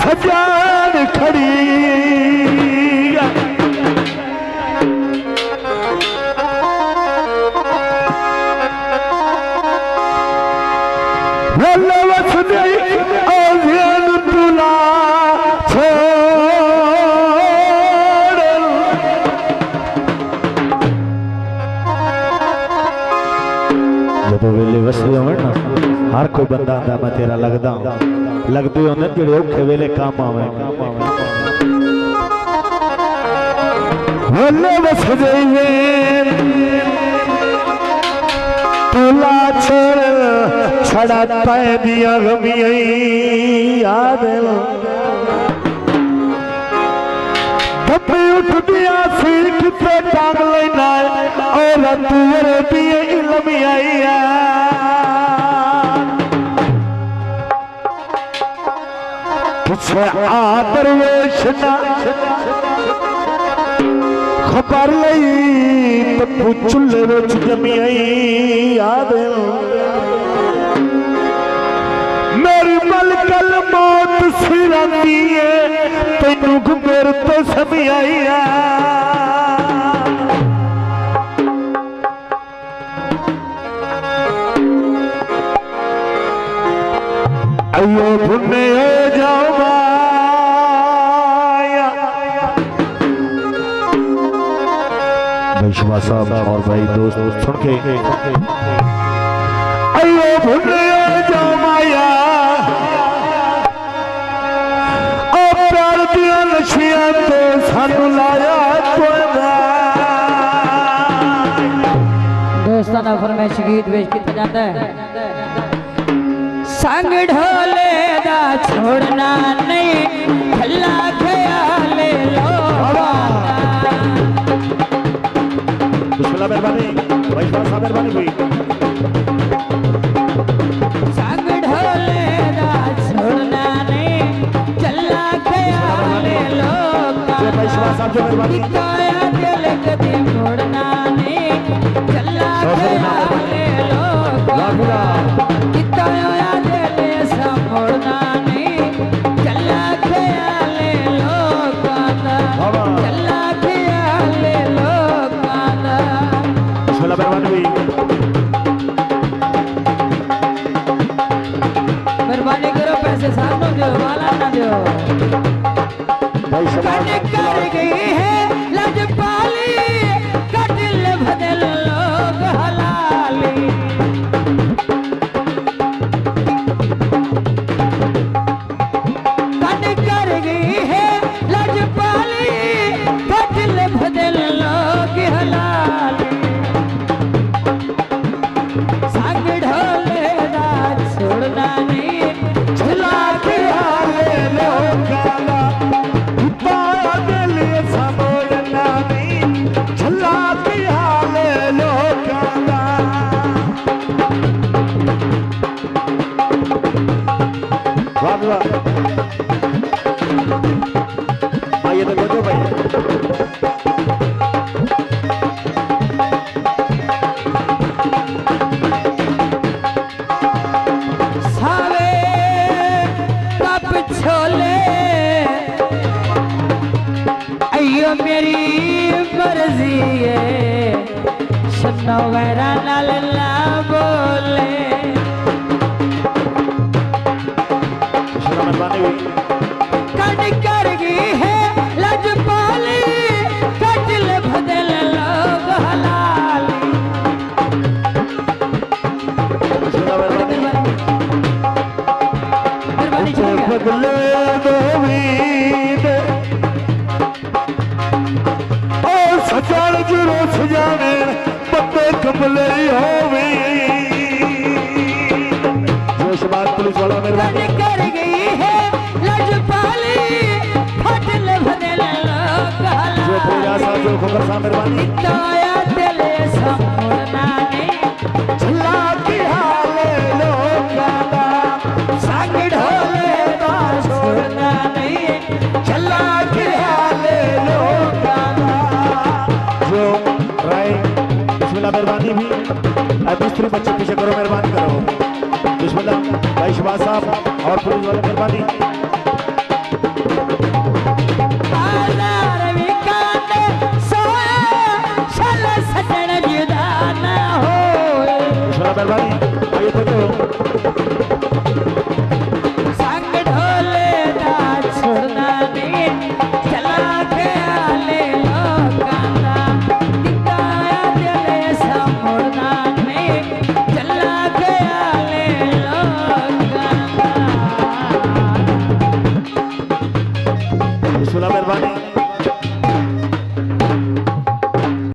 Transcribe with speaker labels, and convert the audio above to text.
Speaker 1: सजान खड़ी जो वेले वसे हो ना हर कोई बंदा आंदा मैं तेरा लगदा लगदे होंदे जेड़े औखे वेले काम आवे वेले वस गई तुला छड़ा पै दिया गमियां याद धपी उठ दिया सीख पे टांग लेना और तुवर भी इल्म आई तुझे आदर वेशना खबर लई तो चुल्ले विच जमी आई याद मेरी मलकल मौत सिरंदी है तेनू गुमेर तो सभी आई अयो भुने हो जाओ भाई साहब और भाई दोस्त सुन के अयो भुने हो जाओ माया और प्यार दिया नशिया तो सानू लाया
Speaker 2: दोस्ताना फरमाइश गीत पेश किया जाता है संग ढोले दा छोड़ना नहीं भला ख्याल लो
Speaker 1: मेहरबानी भाई साहब मेहरबानी हुई
Speaker 2: संग ढोले दा छोड़ना नहीं चला ख्याल लो
Speaker 1: भाई साहब जो मेहरबानी
Speaker 2: किताया दिल कदी मोड़ना नहीं चला ख्याल लो किताया मोड़ना नहीं चला ख्याल लोकाना चला ख्याल लोकाना
Speaker 1: छोला मेहरबानी
Speaker 2: मेहरबानी करो पैसे सामने दो वाला ना दो कर गई है लजपाली कटिल बदल लोग हलाली आइए तो बोलो भाई सावे कप छोले अयो मेरी मर्जी है सुनो मेरा नाल ना बोले कर गई है लजपाली कटिल बदल लोग हलाली
Speaker 1: बदले दोवीद ओ सजान जरो सजाने पत्ते कमले होवे जोश बात पुलिस वाला मेहरबानी
Speaker 2: कर गई है लजपाली कटिल बदल लोग हलाली
Speaker 1: जो पूरा सा जो खबर सा मेहरबानी
Speaker 2: ताया दिल संपूर्णा ने
Speaker 1: चला की हाले लोकाना
Speaker 2: संग ढोले दा छोड़ना नहीं
Speaker 1: स्त्री बच्चे पीछे करो, मेहरबानी करो। बिस्मिल्लाह भाई शहबाज साहब और पुलिस वाले मेहरबानी।
Speaker 2: बाजार विकाते सोए चल सजन जुदा ना होए।
Speaker 1: मेहरबानी आइए तो